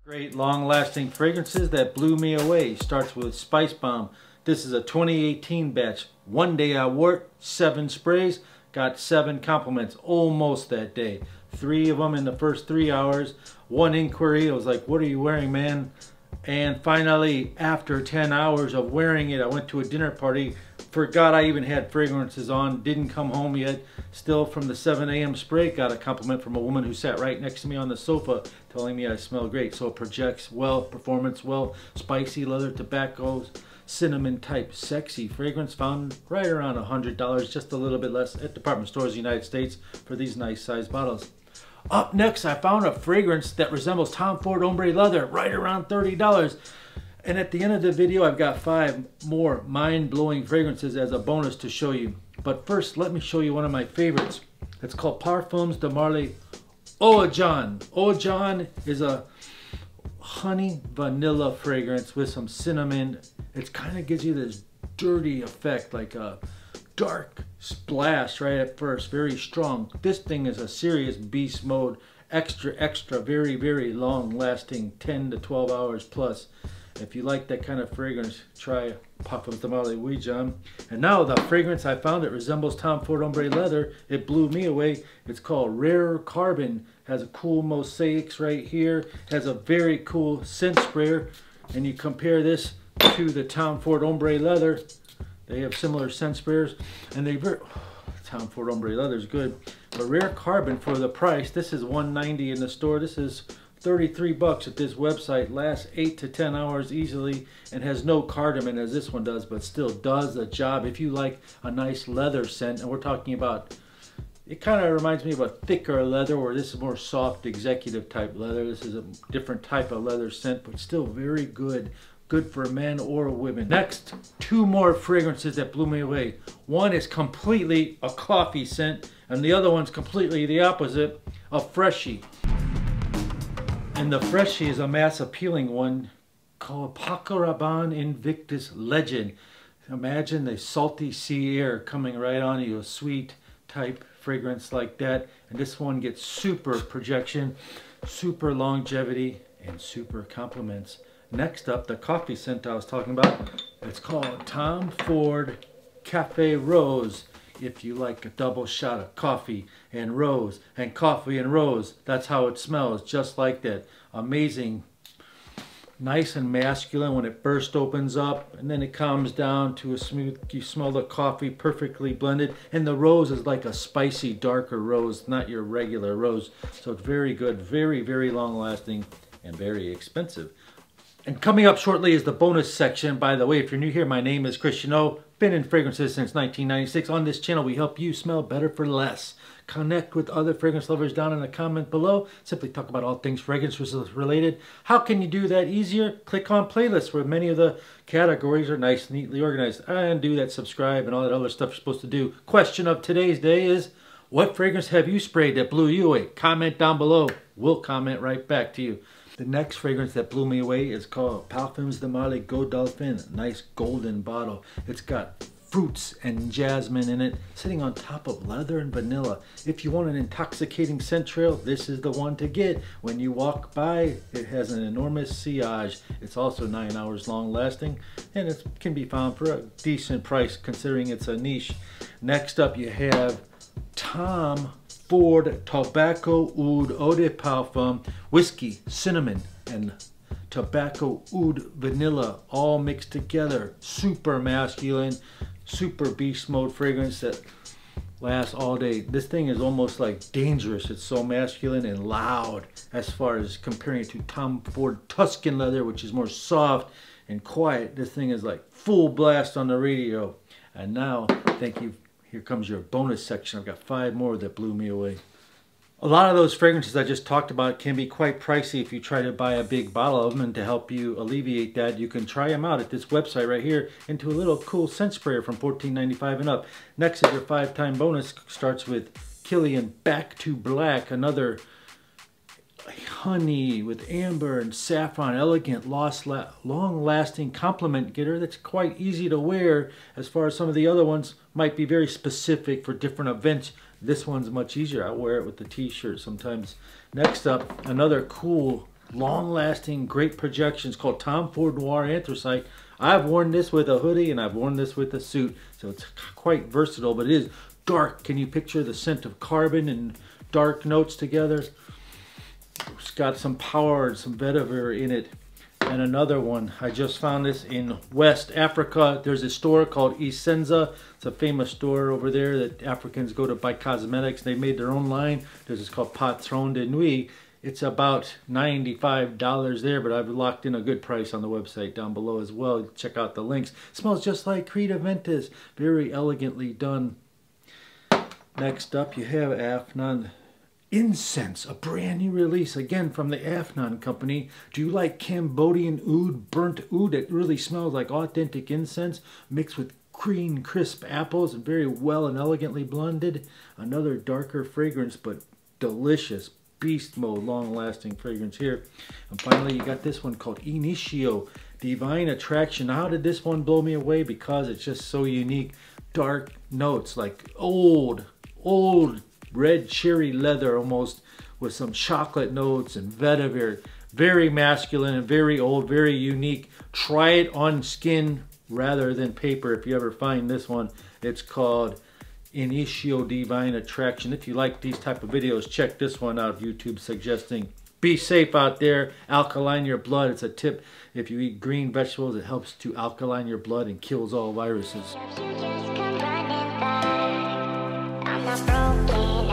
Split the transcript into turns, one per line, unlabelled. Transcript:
Great long-lasting fragrances that blew me away. Starts with Spice Bomb. This is a 2018 batch. One day I wore it, 7 sprays, got 7 compliments almost that day. 3 of them in the first 3 hours. 1 inquiry, I was like, what are you wearing, man? And finally, after 10 hours of wearing it, I went to a dinner party, forgot I even had fragrances on, didn't come home yet. Still from the 7 a.m. spray, got a compliment from a woman who sat right next to me on the sofa telling me I smell great. So it projects well, performance well, spicy leather, tobaccos, cinnamon type, sexy fragrance found right around $100, just a little bit less at department stores in the United States for these nice size bottles. Up next, I found a fragrance that resembles Tom Ford Ombre Leather, right around $30. And at the end of the video, I've got 5 more mind-blowing fragrances as a bonus to show you. But first, let me show you one of my favorites. It's called Parfums de Marly Eau Jaune. Eau Jaune is a honey vanilla fragrance with some cinnamon. It kind of gives you this dirty effect, like a dark splash right at first, very strong. This thing is a serious beast mode, extra, very long lasting, 10 to 12 hours plus. If you like that kind of fragrance, try Parfums de Marly Eau Jaune. And now the fragrance I found that resembles Tom Ford Ombre Leather, it blew me away. It's called Rare Carbon. Has a cool mosaics right here, has a very cool scent sprayer, and you compare this to the Tom Ford Ombre Leather. They have similar scent sprayers, and Tom Ford Ombre Leather is good. But Rare Carbon, for the price, this is $190 in the store. This is $33 at this website. Lasts 8 to 10 hours easily, and has no cardamom as this one does, but still does the job. If you like a nice leather scent, and we're talking about, it kind of reminds me of a thicker leather, where this is more soft executive type leather. This is a different type of leather scent, but still very good. Good for men or women. Next, 2 more fragrances that blew me away. One is completely a coffee scent, and the other one's completely the opposite, a freshie. And the freshie is a mass appealing one called Paco Rabanne Invictus Legend. Imagine the salty sea air coming right on you, a sweet type fragrance like that. And this one gets super projection, super longevity, and super compliments. Next up, the coffee scent I was talking about. It's called Tom Ford Cafe Rose. If you like a double shot of coffee and rose, and coffee and rose, that's how it smells, just like that. Amazing, nice and masculine when it first opens up, and then it calms down to a smooth, you smell the coffee perfectly blended, and the rose is like a spicy, darker rose, not your regular rose. So it's very good, very long lasting, and very expensive. And coming up shortly is the bonus section. By the way, if you're new here, my name is Christian O. Been in fragrances since 1996. On this channel, we help you smell better for less. Connect with other fragrance lovers down in the comment below. Simply talk about all things fragrances related. How can you do that easier? Click on playlists, where many of the categories are nice, neatly organized. And do that subscribe and all that other stuff you're supposed to do. Question of today's day is, what fragrance have you sprayed that blew you away? Comment down below. We'll comment right back to you. The next fragrance that blew me away is called Parfums de Marly Godolphin. Nice golden bottle. It's got fruits and jasmine in it, sitting on top of leather and vanilla. If you want an intoxicating scent trail, this is the one to get. When you walk by, it has an enormous sillage. It's also 9 hours long lasting, and it can be found for a decent price considering it's a niche. Next up, you have Tom Ford Tobacco Oud Eau de Parfum, whiskey, cinnamon, and tobacco oud vanilla all mixed together. Super masculine, super beast mode fragrance that lasts all day. This thing is almost like dangerous. It's so masculine and loud as far as comparing it to Tom Ford Tuscan Leather, which is more soft and quiet. This thing is like full blast on the radio. And now, thank you. Here comes your bonus section. I've got 5 more that blew me away. A lot of those fragrances I just talked about can be quite pricey if you try to buy a big bottle of them, and to help you alleviate that, you can try them out at this website right here into a little cool scent sprayer from $14.95 and up. Next is your 5-time bonus. Starts with Killian Back to Black, another honey with amber and saffron, elegant, long-lasting compliment getter that's quite easy to wear. As far as some of the other ones might be very specific for different events, this one's much easier. I wear it with the t-shirt sometimes. Next up, another cool long-lasting, great projections called Tom Ford Noir Anthracite. I've worn this with a hoodie and I've worn this with a suit, so it's quite versatile, but it is dark. Can you picture the scent of carbon and dark notes together? It's got some power and some vetiver in it. And another one, I just found this in West Africa. There's a store called Essenza. It's a famous store over there that Africans go to buy cosmetics. They made their own line. There's this called Patron de Nuit. It's about $95 there, but I've locked in a good price on the website down below as well. Check out the links. It smells just like Creta Ventus. Very elegantly done. Next up, you have Afnan Incense, a brand new release, again from the Afnan company. Do you like Cambodian oud, burnt oud that really smells like authentic incense, mixed with green, crisp apples and very well and elegantly blended? Another darker fragrance, but delicious, beast mode, long-lasting fragrance here. And finally, you got this one called Initio, Divine Attraction. How did this one blow me away? Because it's just so unique. Dark notes like old red cherry leather almost, with some chocolate notes and vetiver. Very masculine and very old, very unique. Try it on skin rather than paper if you ever find this one. It's called Initio Divine Attraction. If you like these type of videos, check this one out. YouTube suggesting. Be safe out there. Alkaline your blood. It's a tip. If you eat green vegetables, it helps to alkaline your blood and kills all viruses.
I'm not broken.